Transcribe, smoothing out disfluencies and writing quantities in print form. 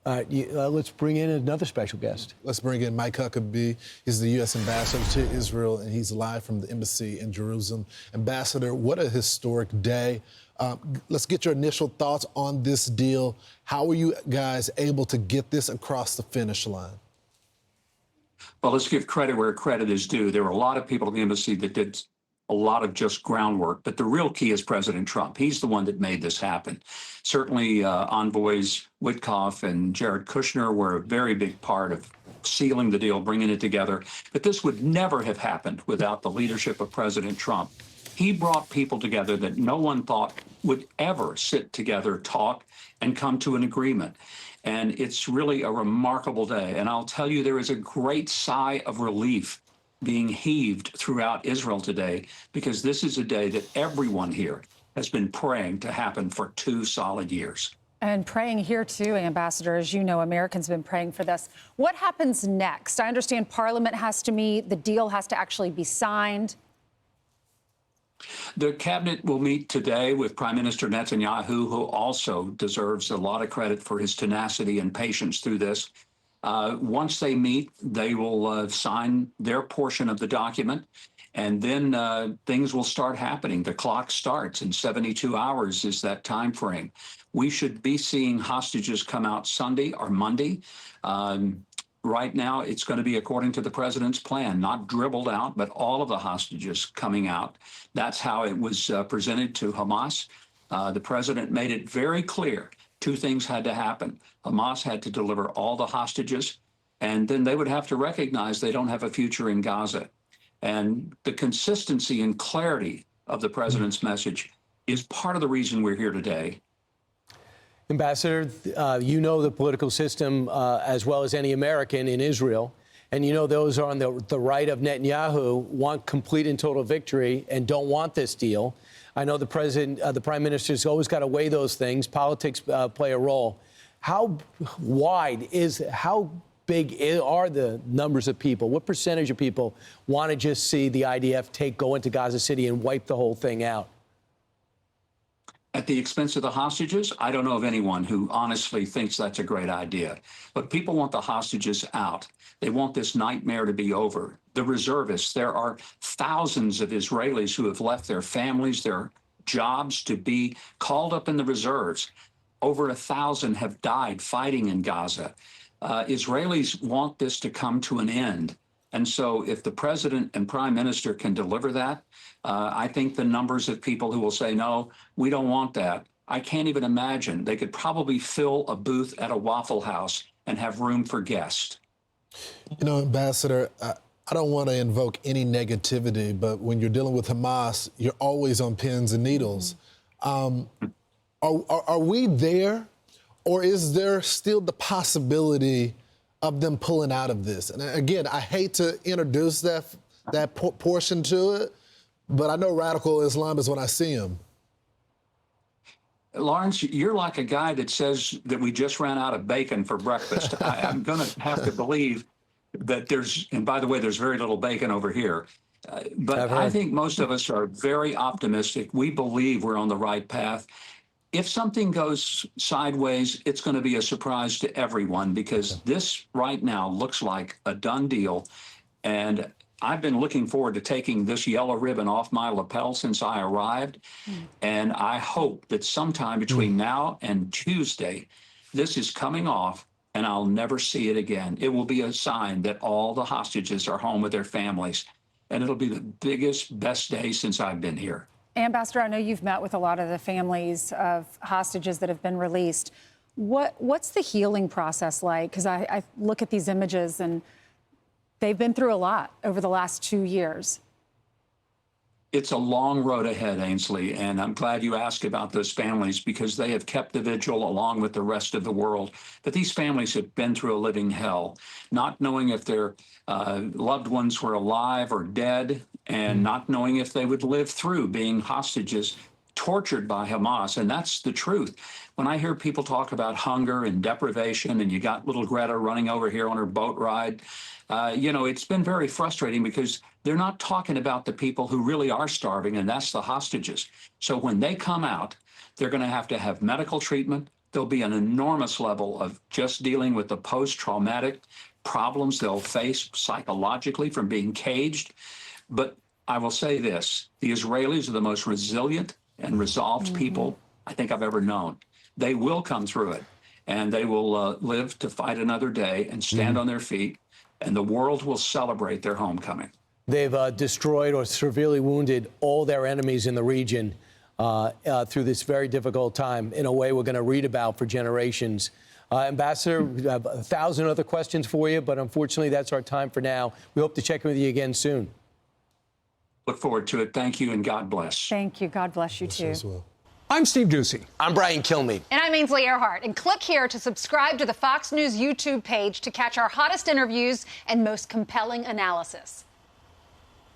Let's bring in another special guest. Let's bring in Mike Huckabee. He's the U.S. ambassador to Israel, and he's live from the embassy in Jerusalem. Ambassador, what a historic day. Let's get your initial thoughts on this deal. How were you guys able to get this across the finish line? Well, let's give credit where credit is due. There were a lot of people at the embassy that did a lot of just groundwork, but the real key is President Trump. He's the one that made this happen. Certainly, envoys Witkoff and Jared Kushner were a very big part of sealing the deal, bringing it together. But this would never have happened without the leadership of President Trump. He brought people together that no one thought would ever sit together, talk, and come to an agreement. And it's really a remarkable day. And I'll tell you, there is a great sigh of relief being heaved throughout Israel today, because this is a day that everyone here has been praying to happen for 2 solid years. And praying here too, Ambassador, as you know, Americans have been praying for this. What happens next? I understand Parliament has to meet, the deal has to actually be signed. The cabinet will meet today with Prime Minister Netanyahu, who also deserves a lot of credit for his tenacity and patience through this. Once they meet, they will sign their portion of the document, and then things will start happening. The clock starts, and 72 hours is that time frame. We should be seeing hostages come out Sunday or Monday. Right now, it's going to be according to the president's plan, not dribbled out, but all of the hostages coming out. That's how it was presented to Hamas. The president made it very clear 2 things had to happen. Hamas had to deliver all the hostages, and then they would have to recognize they don't have a future in Gaza. And the consistency and clarity of the president's message is part of the reason we're here today. Ambassador, you know the political system as well as any American in Israel, and you know those on the right of Netanyahu want complete and total victory and don't want this deal. I know the president, the prime minister's always got to weigh those things. Politics play a role. How big are the numbers of people? What percentage of people want to just see the IDF go into Gaza City and wipe the whole thing out? At the expense of the hostages, I don't know of anyone who honestly thinks that's a great idea. But people want the hostages out. They want this nightmare to be over. The reservists, there are thousands of Israelis who have left their families, their jobs to be called up in the reserves. Over 1,000 have died fighting in Gaza. Israelis want this to come to an end. And so if the president and prime minister can deliver that, I think the numbers of people who will say, no, we don't want that, I can't even imagine. They could probably fill a booth at a Waffle House and have room for guests. You know, Ambassador, I don't want to invoke any negativity, but when you're dealing with Hamas, you're always on pins and needles. Are we there, or is there still the possibility of them pulling out of this? And again, I hate to introduce that portion to it, but I know radical Islam is when I see him. Lawrence, you're like a guy that says that we just ran out of bacon for breakfast. I'm going to have to believe that there's, and by the way, there's very little bacon over here. But I think most of us are very optimistic. We believe we're on the right path. If something goes sideways, it's going to be a surprise to everyone, because this right now looks like a done deal. And I've been looking forward to taking this yellow ribbon off my lapel since I arrived. And I hope that sometime between now and Tuesday, this is coming off and I'll never see it again. It will be a sign that all the hostages are home with their families. And it'll be the biggest, best day since I've been here. Ambassador, I know you've met with a lot of the families of hostages that have been released. What's the healing process like? Because I look at these images and they've been through a lot over the last 2 years. It's a long road ahead, Ainsley, and I'm glad you asked about those families, because they have kept the vigil along with the rest of the world. But these families have been through a living hell, not knowing if their loved ones were alive or dead, and not knowing if they would live through being hostages, tortured by Hamas. And that's the truth. When I hear people talk about hunger and deprivation, and you got little Greta running over here on her boat ride, you know, it's been very frustrating, because they're not talking about the people who really are starving, and that's the hostages. So when they come out, they're going to have medical treatment, there'll be an enormous level of just dealing with the post-traumatic problems they'll face psychologically from being caged. But I will say this, the Israelis are the most resilient and resolved people I think I've ever known. They will come through it, and they will live to fight another day and stand on their feet, and the world will celebrate their homecoming. They've destroyed or severely wounded all their enemies in the region through this very difficult time in a way we're going to read about for generations. Ambassador, we have 1,000 other questions for you, but unfortunately that's our time for now. We hope to check in with you again soon. Look forward to it. Thank you, and God bless. Thank you. God bless you, too. As well. I'm Steve Doocy. I'm Brian Kilmeade. And I'm Ainsley Earhart. And click here to subscribe to the Fox News YouTube page to catch our hottest interviews and most compelling analysis.